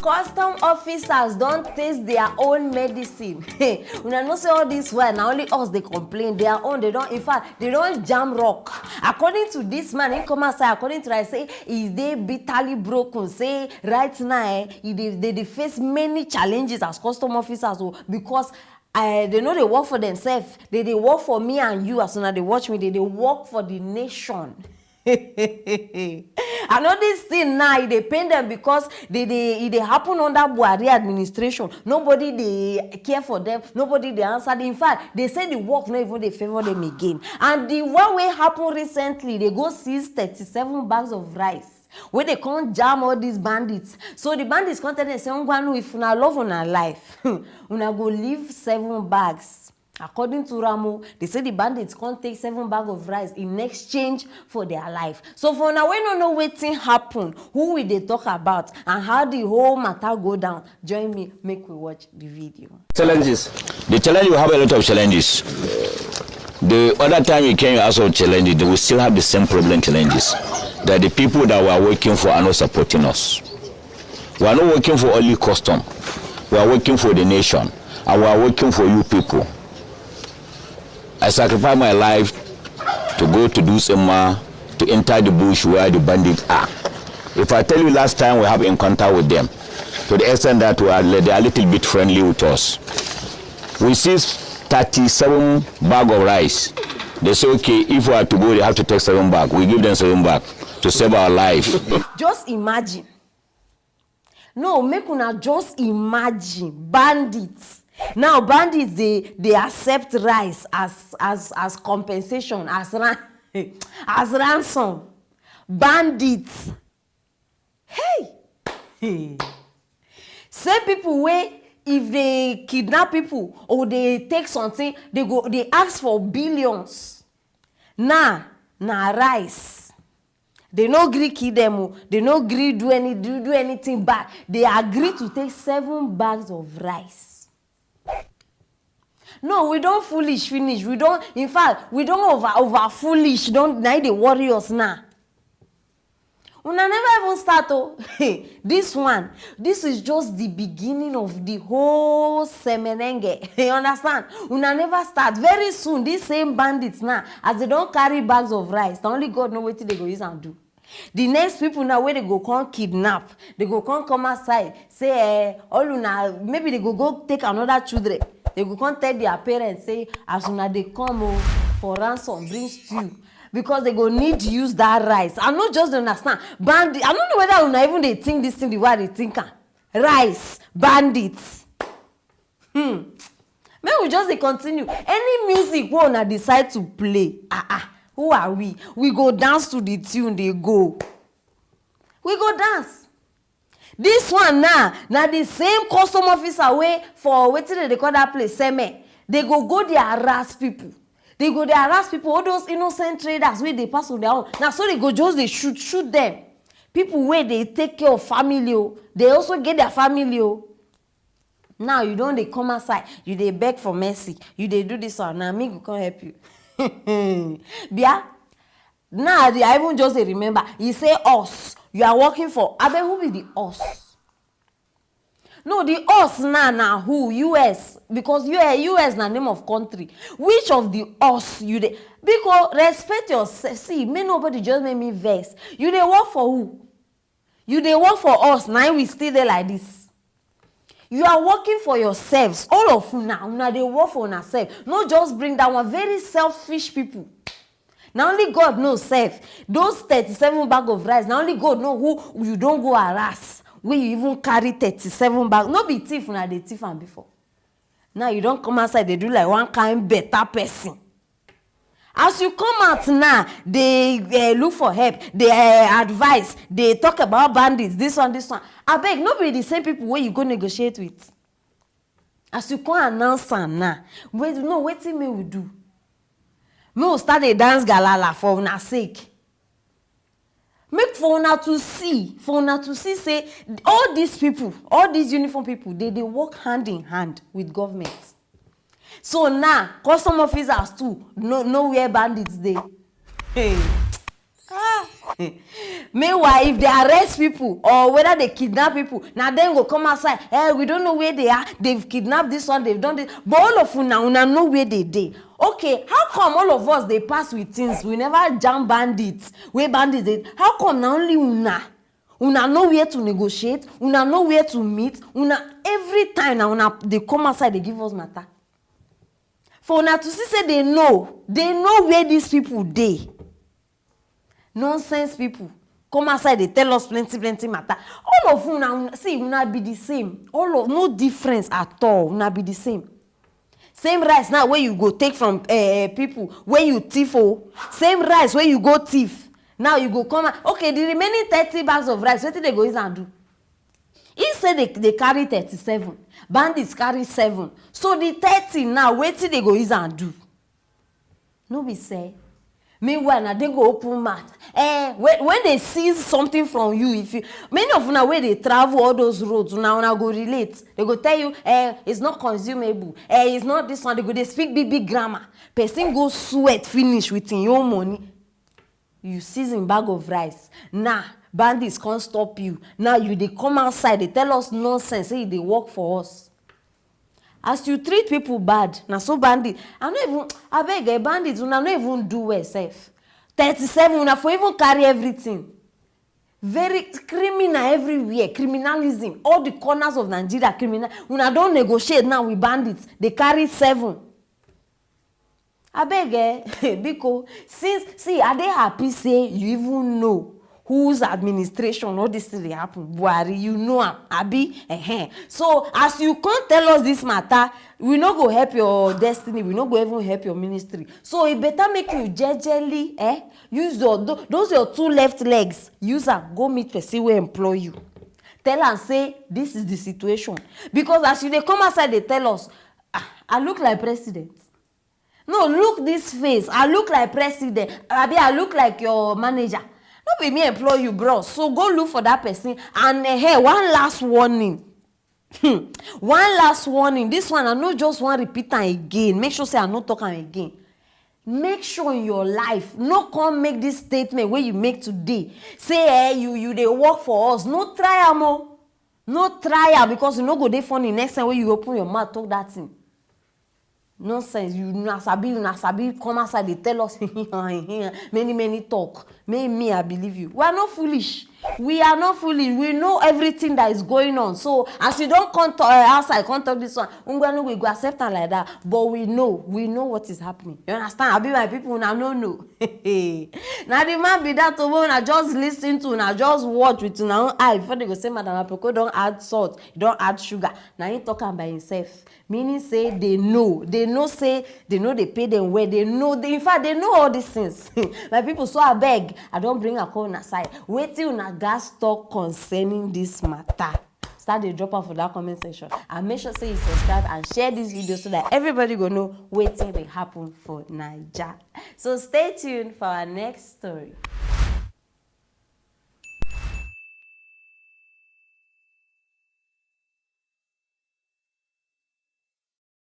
Custom officers don't taste their own medicine. Hey, when I know say all this well, now only us they complain. Their own, they don't. In fact, they don't jam rock. According to this man, he come outside. According to I say, is they bitterly broken. Say right now, they face many challenges as custom officers because. They know they work for themselves. They work for me and you. As soon as they watch me, they work for the nation. I know this thing now, they pain them because they happen under Buhari administration. Nobody they care for them. Nobody they answer them. In fact, they say the work not even they favor them again. And the one way happened recently, they go seize 37 bags of rice. Where they can't jam all these bandits. So the bandits can't tell them, say, if you love on our life, una go leave 7 bags. According to Ramo, they say the bandits can't take 7 bags of rice in exchange for their life. So for now, we don't know what thing happen, who will they talk about, and how the whole matter go down. Join me, make we watch the video. Challenges. The challenge, will have a lot of challenges. The other time you came, you also challenges, they will still have the same problem challenges. That the people that we are working for are not supporting us. We are not working for only custom. We are working for the nation. And we are working for you people. I sacrifice my life to go to do some to enter the bush where the bandits are. If I tell you last time we have encounter with them, to the extent that they are a little bit friendly with us. We see 37 bags of rice. They say, okay, if we are to go, they have to take 7 bags. We give them 7 bags to save our life. Just imagine. No, make una just imagine bandits. Now bandits they accept rice as compensation, as ransom. Bandits. Hey. Same people where if they kidnap people or they take something, they ask for billions. Nah, rice. They no agree kill them. They no agree do anything bad. They agree to take 7 bags of rice. No, we don't foolish finish. We don't. In fact, we don't over foolish. Don't now the warriors now. Una never even start. Oh, this is just the beginning of the whole semenenge. You understand? Una never start. Very soon, these same bandits now, as they don't carry bags of rice, only God know what they go use and do. The next people now where they go come kidnap, they go come outside, say, all una, maybe they go take another children. They go come tell their parents, say, as soon as they come for ransom, bring stew. Because they go need to use that rice. I not just understand. Bandit. I don't know whether una even they think this thing the way they think. Rice, bandits. Maybe we just continue. Any music we una decide to play. Who are we? We go dance to the tune. They go. We go dance. This one now the same custom officer way for waiting they call that place. Seme. They go there harass people. They go there harass people, all those innocent traders where they pass on their own. Now so they go just they shoot them. People where they take care of family, they also get their family. Now you don't they come outside, you they beg for mercy, you they do this one. Now me go come help you. Bia. Now I even just remember, he say us. You are working for Abe, who be the us? No, the us now who? US. Because US na name of country. Which of the us you dey? Because respect yourself. See, may nobody just make me vex. You dey work for who? You dey work for us. Now we stay there like this. You are working for yourselves. All of you now they work for yourself. Not just bring that one. Very selfish people. Now only God knows self. Those 37 bags of rice. Now only God know who you don't go harass. When you even carry 37 bags. No be thief now they thief and before. Now you don't come outside, they do like one kind better person. As you come out now, they look for help, they advise, they talk about bandits, this one. I beg, nobody the same people where you go negotiate with. As you come announce now, wait till me will do. Me will start a dance galala for una sake. Make for una to see, say, all these people, all these uniform people, they work hand in hand with government. So now, custom officers too, know where bandits they. Hey. Meanwhile, if they arrest people or whether they kidnap people, now then go come outside. We don't know where they are. They've kidnapped this one, they've done this. But all of una know where they dey. Okay, how come all of us they pass with things? We never jam bandits. Where bandits they? How come now only una? Una know where to negotiate. Una know where to meet. Una every time now una they come outside they give us matter. For una to see say they know where these people dey. Nonsense people come outside they tell us plenty matter. All of una see una be the same. All of no difference at all. Una be the same. Same rice now where you go take from people where you thief. Same rice where you go thief. Now you go come okay, the remaining 30 bags of rice, what did they go use and do? He said they carry 37. Bandits carry 7. So the 30 now, what did they go use and do? No be say. Meanwhile, now they go open mouth. When they seize something from you, if you many of now where they travel all those roads, now go relate. They go tell you, it's not consumable. It's not this one. They speak big grammar. Person go sweat finish with your money. You seize in bag of rice. Nah, bandits can't stop you. Now they come outside. They tell us nonsense. Say they work for us. As you treat people bad, now so bandit. I beg bandits, una not even do well safe. 37, una for even carry everything. Very criminal everywhere, criminalism. All the corners of Nigeria criminal. Una don't negotiate now with bandits. They carry 7. I beg because since are they happy say you even know whose administration all this thing happen? Buhari, you know Abi. So as you can't tell us this matter, we no go help your destiny. We no go even help your ministry. So it better make you jejely, use those your 2 left legs. Use them. Go meet person who employ you. Tell and say this is the situation. Because as they come outside, they tell us, I look like president. No, look this face. I look like president. Abi, I look like your manager. Not be me employ you, bro. So go look for that person. And one last warning. One last warning. This one, I know just one repeat again. Make sure say I not talking again. Make sure in your life, no come make this statement where you make today. Say, you they work for us. No try am. No try because you no go dey funny next time when you open your mouth talk that thing. Nonsense, you nasabi come outside, they tell us many talk. Me, I believe you. We are not foolish. We are not foolish. We know everything that is going on. So as you don't come outside, come talk this one, we go accept them like that. But we know what is happening. You understand? I be my people now no. Now the man be that over now just listen to now just watch with now eye before they go say Madam Aproko don't add salt, don't add sugar. Now he talking by himself. Meaning say they know say they know they pay them well, in fact they know all these things. My people, so I beg, I don't bring a call aside. Wait till una gas talk concerning this matter. Start the drop off for that comment section and make sure say you subscribe and share this video so that everybody go know waiting will happen for Naija. So stay tuned for our next story.